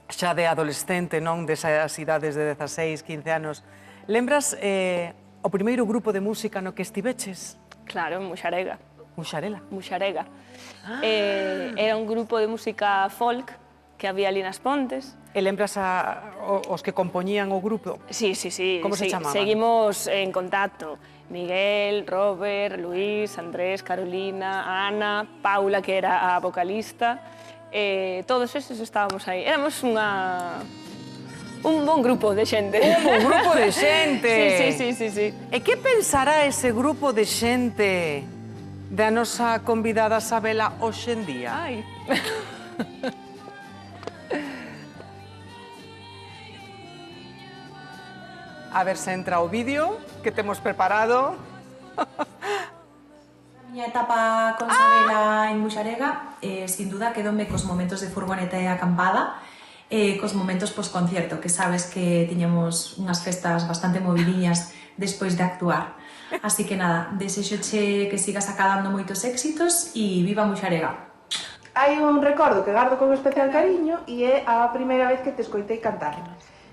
xa de adolescente, non? Desas idades de 16, 15 anos. Lembras o primeiro grupo de música no que estiveches? Claro, Muxarega. Muxarela. Muxarega. Era un grupo de música folk que había ali nas Pontes. E lembras os que compoñían o grupo? Sí, sí, sí. Como se chamaban? Seguimos en contacto. Miguel, Robert, Luis, Andrés, Carolina, Ana, Paula, que era a vocalista. Todos esos estábamos aí. Éramos un bon grupo de xente. Un bon grupo de xente! Sí. E que pensará ese grupo de xente da nosa convidada Sabela hoxe en día? Ai. A ver se entra o vídeo que temos preparado. A miña etapa con Sabela en Muxarega, sin duda, quedoume cos momentos de furgoneta e acampada, cos momentos post-concierto, que sabes que tiñamos unhas festas bastante movidiñas despois de actuar. Así que nada, desexoche que sigas acadando moitos éxitos e viva Muxarega! Hai un recordo que gardo con especial cariño e é a primeira vez que te escoitei cantar.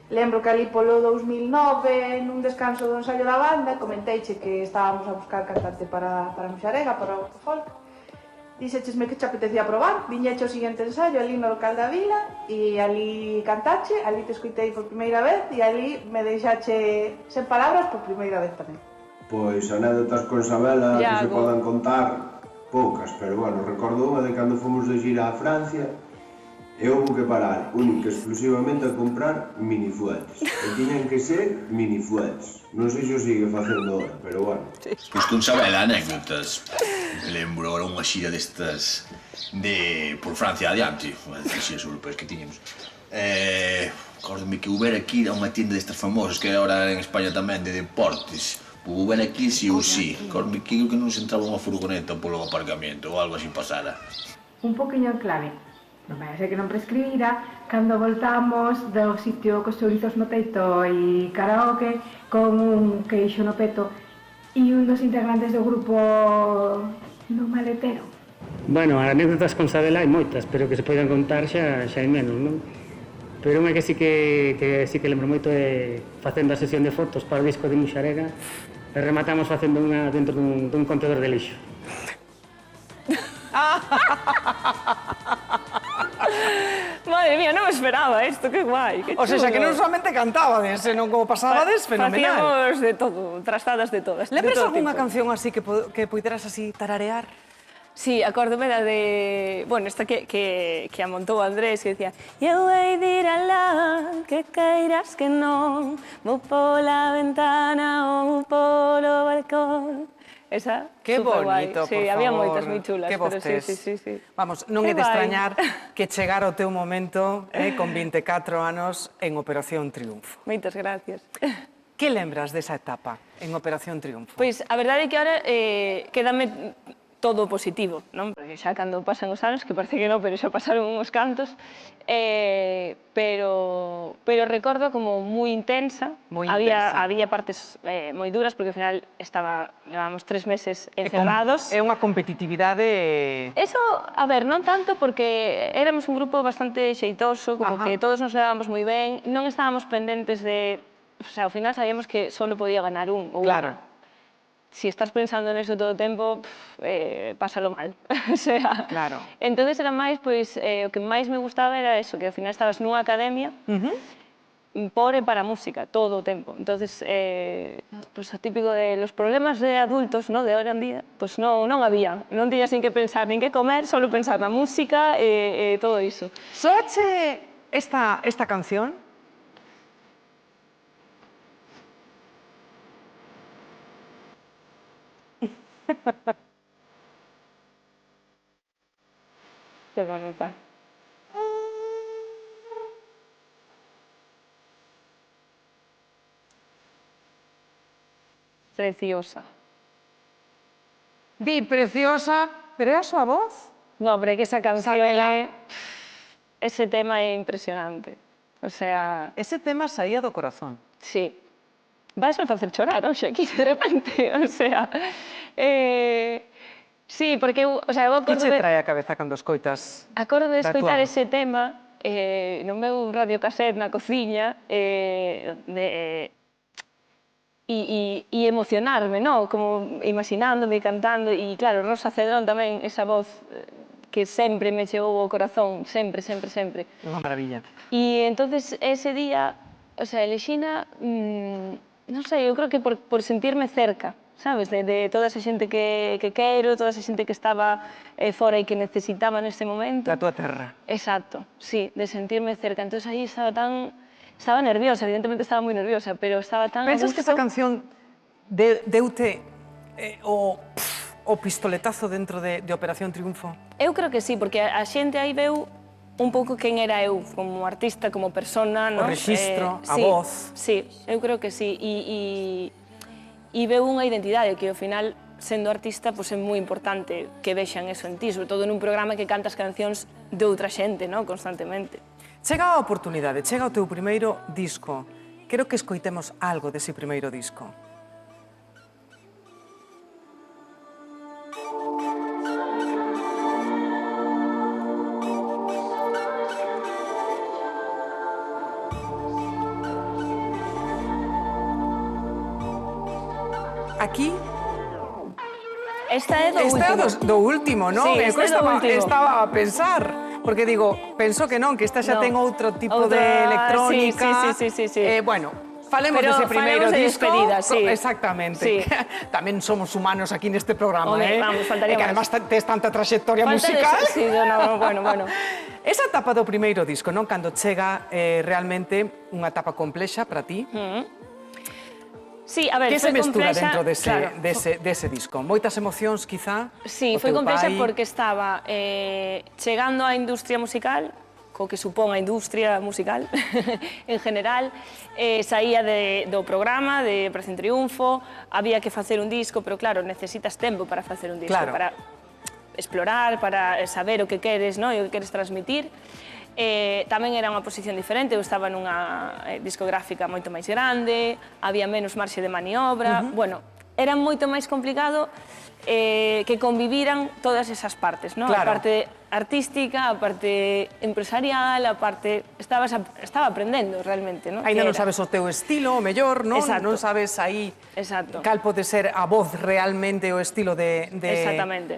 Lembro que ali polo 2009, nun descanso do ensaio da banda, comenteiche que estábamos a buscar cantante para Muxarega, para o folk. Dixéchesme que te apetecía probar, viñeche o seguinte ensaio ali no local da vila e ali cantache, ali te escoitei por primeira vez e ali me deixache sen palabras por primeira vez tamén. Pois anécdotas con Sabela que se podan contar, poucas, pero bueno, recordo unha de cando fomos de gira a Francia e houve que parar única e exclusivamente a comprar minifuetes. E tiñan que ser minifuetes. Non sei se o sigue facendo ahora, pero bueno. Pois con Sabela, anécdotas. Lembro ahora unha xira destas de por Francia adiante, as xiras europeas que tiñamos. Acórdome que houver aquí unha tienda destas famosas que ahora en España tamén de deportes. Houver aquí sí ou sí. Acórdome que non se entraba unha furgoneta polo aparcamento ou algo así pasara. Un poquinho clave. Non vai a ser que non prescribira cando voltamos do sitio cos chourizos no teito e karaoke con un queixo no peto e un dos integrantes do grupo no maletero. Bueno, anécdotas con Sabela hai moitas, pero que se poidan contar xa hai menos, non? Pero unha que sí que lembro moito é facendo a sesión de fotos para o disco de Muxarega e rematamos facendo unha dentro dun contenedor de lixo. Madre mía, non me esperaba isto, que guai, que chulo. O sea, que non solamente cantabades, senón como pasabades, fenomenal. Facíamos de todo, trastadas de todas. Lembras algunha canción así que puderas así tararear? Sí, acórdome da de... Bueno, esta que amontou Andrés, que dicía Eu hei de ir alá, que queiras que non Vou pola ventana ou polo balcón. Esa, que bonito, por favor. Sí, había moitas moi chulas. Que voz tes. Sí. Vamos, non é de extrañar que chegara o teu momento con 24 anos en Operación Triunfo. Moitas gracias. Que lembras desa etapa en Operación Triunfo? Pois a verdade é que ahora quédame todo positivo, non? Porque xa cando pasan os anos, que parece que non, pero xa pasaron uns cantos, pero recordo como moi intensa. Había partes moi duras, porque ao final levábamos 3 meses encerrados. É unha competitividade... Eso, a ver, non tanto, porque éramos un grupo bastante xeitoso, como que todos nos levábamos moi ben, non estábamos pendentes de... O sea, ao final sabíamos que só podía ganar un ou unha. Si estás pensando neso todo o tempo, pásalo mal. O sea, claro. Entonces era máis, pois, o que máis me gustaba era eso, que ao final estabas nunha academia por e para a música, todo o tempo. Entonces, pois, o típico de los problemas de adultos, no, de hoy en día, pois non había. Non tiñas nin que pensar, nin que comer, solo pensar na música e todo iso. Soache esta canción? Te va a notar. Preciosa. Di preciosa, pero é a súa voz? No, hombre, que esa canción ese tema é impresionante. O sea... Ese tema saía do corazón. Sí. Vais a facer chorar hoxe aquí, de repente, o sea... Sí, porque, o sea, eu acordo Que che trae a cabeza cando escoitas? Acordo de escoitar ese tema no meu radiocassette na cociña e emocionarme, non? Como imaginándome, cantando, e claro, Rosa Cedrón tamén, esa voz que sempre me chegou ao corazón, sempre, sempre, sempre. Unha maravilla. E entonces ese día, o sea, elexina, non sei, eu creo que por sentirme cerca, sabes, de toda esa xente que quero, toda esa xente que estaba fora e que necesitaba neste momento. Da tua terra. Exacto, sí, de sentirme cerca. Entonces aí estaba nerviosa, evidentemente estaba moi nerviosa, pero estaba tan a gusto. Pensas que esta canción deute o pistoletazo dentro de Operación Triunfo? Eu creo que sí, porque a xente aí veu un pouco quen era eu, como artista, como persona, non? O rexistro, a voz. Sí, eu creo que sí. E veu unha identidade que, ao final, sendo artista, é moi importante que vexan eso en ti, sobre todo nun programa que cantas cancións de outra xente, non? Constantemente. Chega a oportunidade, chega o teu primeiro disco. Quero que escoitemos algo dese primeiro disco. Aquí... Esta é do último. Esta é do último, non? Sí, esta é do último. Estaba a pensar, porque digo, penso que non, que esta xa ten outro tipo de electrónica. Sí. Bueno, falemos dese primeiro disco. Despedida, sí. Exactamente. Sí. Tamén somos humanos aquí neste programa, Vamos, faltaría máis. E que además tes tanta trayectoria musical. Sí, bueno. Esa etapa do primeiro disco, non? Cando chega realmente unha etapa complexa para ti. Sí, a ver, que se mestura dentro dese disco? Moitas emocións, quizá? Sí, foi complexa porque estaba chegando á industria musical, co que supón a industria musical en general, saía do programa de Operación Triunfo, había que facer un disco, pero claro, necesitas tempo para facer un disco, para explorar, para saber o que queres, e o que queres transmitir. Tamén era unha posición diferente, eu estaba nunha discográfica moito máis grande, había menos marxe de maniobra, bueno, era moito máis complicado que conviviran todas esas partes, non? A parte artística, a parte empresarial, a parte... Estaba aprendendo realmente, non? Ainda non sabes o teu estilo, o mellor, non? Non sabes aí cal pode ser a voz realmente o estilo de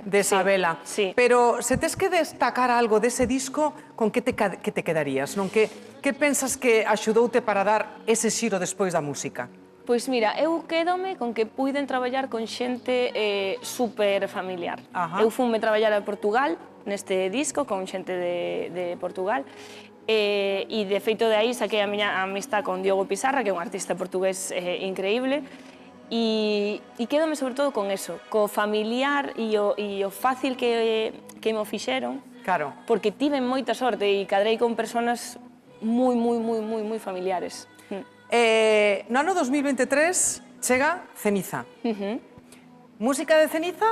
Isabela. Pero se tes que destacar algo dese disco, con que te quedarías, non? Que pensas que axudoute para dar ese xiro despois da música? Pois mira, eu quédome con que puiden traballar con xente super familiar. Eu fume traballar a Portugal neste disco, con xente de Portugal, e de feito de aí saquei a miña amistad con Diogo Pizarra, que é un artista portugués increíble, e quédome sobre todo con eso, co familiar e o fácil que me o fixeron, porque tive moita sorte e cadrei con personas moi familiares. No ano 2023 chega Ceniza. Música de Ceniza?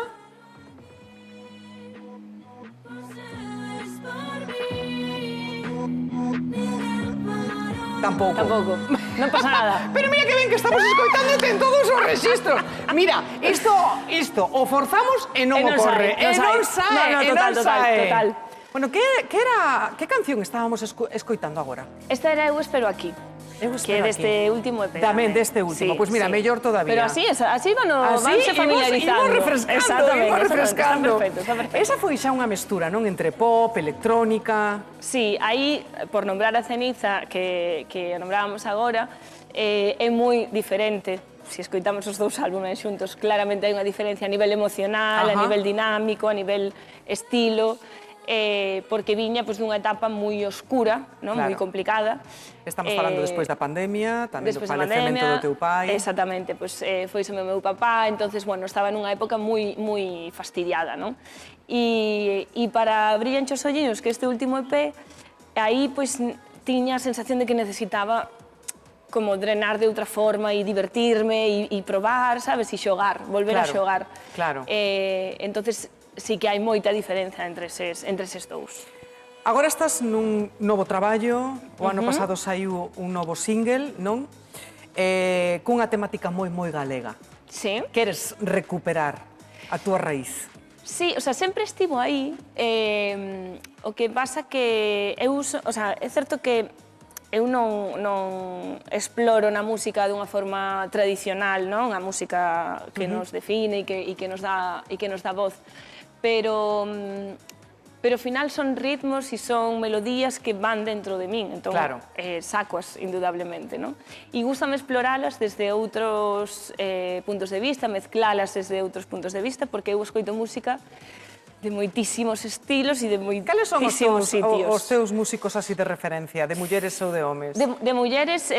Tampouco. Non pasa nada. Pero mira que ben que estamos escoitándote en todos os registros. Mira, isto o forzamos e non ocorre. E non sae. Total. Bueno, que canción estábamos escoitando agora? Esta era Eu Espero Aquí. Que é deste último EP. Tamén deste último, pois mira, mellor todavía. Pero así vanse familiarizando. Imos refrescando. Esa foi xa unha mestura, non? Entre pop, electrónica... Sí, aí, por nombrar a Ceniza, que nombrábamos agora, é moi diferente. Se escoitamos os dous álbumes xuntos, claramente hai unha diferencia a nivel emocional, a nivel dinámico, a nivel estilo, porque viña dunha etapa moi oscura, moi complicada. Estamos falando despois da pandemia, tamén do falecemento do teu pai. Exactamente, foise o meu papá, entonces, bueno, estaba nunha época moi fastidiada, non? E para Brillanche os olliños, que este último EP, aí, tiña a sensación de que necesitaba como drenar de outra forma e divertirme e probar, sabes, e xogar, volver a xogar. Claro. Entonces, sí que hai moita diferenza entre eses dous. Agora estás nun novo traballo, o ano pasado saiu un novo single, non? Cunha temática moi galega. Sí. Queres recuperar a túa raíz? Sí, o sea, sempre estivo aí. O que pasa que eu uso, o sea, é certo que eu non exploro na música dunha forma tradicional, non? A música que nos define e que nos dá voz. Pero ao final son ritmos e son melodías que van dentro de min, entón sacoas, indudablemente, non? E gústame exploralas desde outros puntos de vista, mezclalas desde outros puntos de vista, porque eu escoito música de moitísimos estilos e de moitísimos sitios. Os teus músicos así de referencia, de mulleres ou de homes? De mulleres,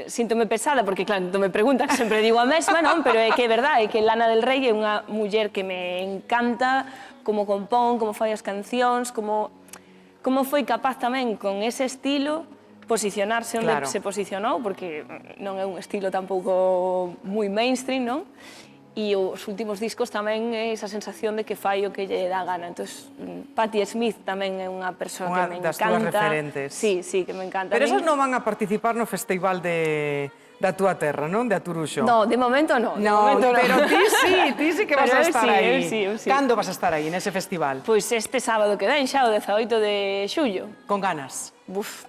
síntome pesada, porque claro, non me preguntan, sempre digo a mesma, non? Pero é que é verdade, é que Lana Del Rey é unha muller que me encanta, como compón, como fai as cancións, como foi capaz tamén con ese estilo posicionarse onde se posicionou, porque non é un estilo tampouco moi mainstream, non? E os últimos discos tamén é esa sensación de que fai o que lle dá gana. Entón, Patti Smith tamén é unha persoa que me encanta. Unha das túas referentes. Sí, que me encanta. Pero esas non van a participar no festival da túa terra, non? De Aturuxo. No, de momento non. No, pero ti sí que vas a estar aí. Sí. Cando vas a estar aí, nese festival? Pois este sábado que ven xa, o 18 de xullo. Con ganas?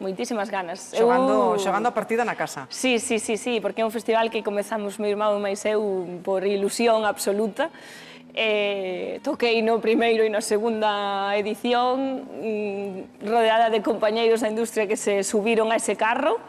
Moitísimas ganas. Xogando a partida na casa. Sí, porque é un festival que comezamos meu irmão máis eu por ilusión absoluta. Toquei no primeiro e na segunda edición rodeada de compañeiros da industria que se subiron a ese carro.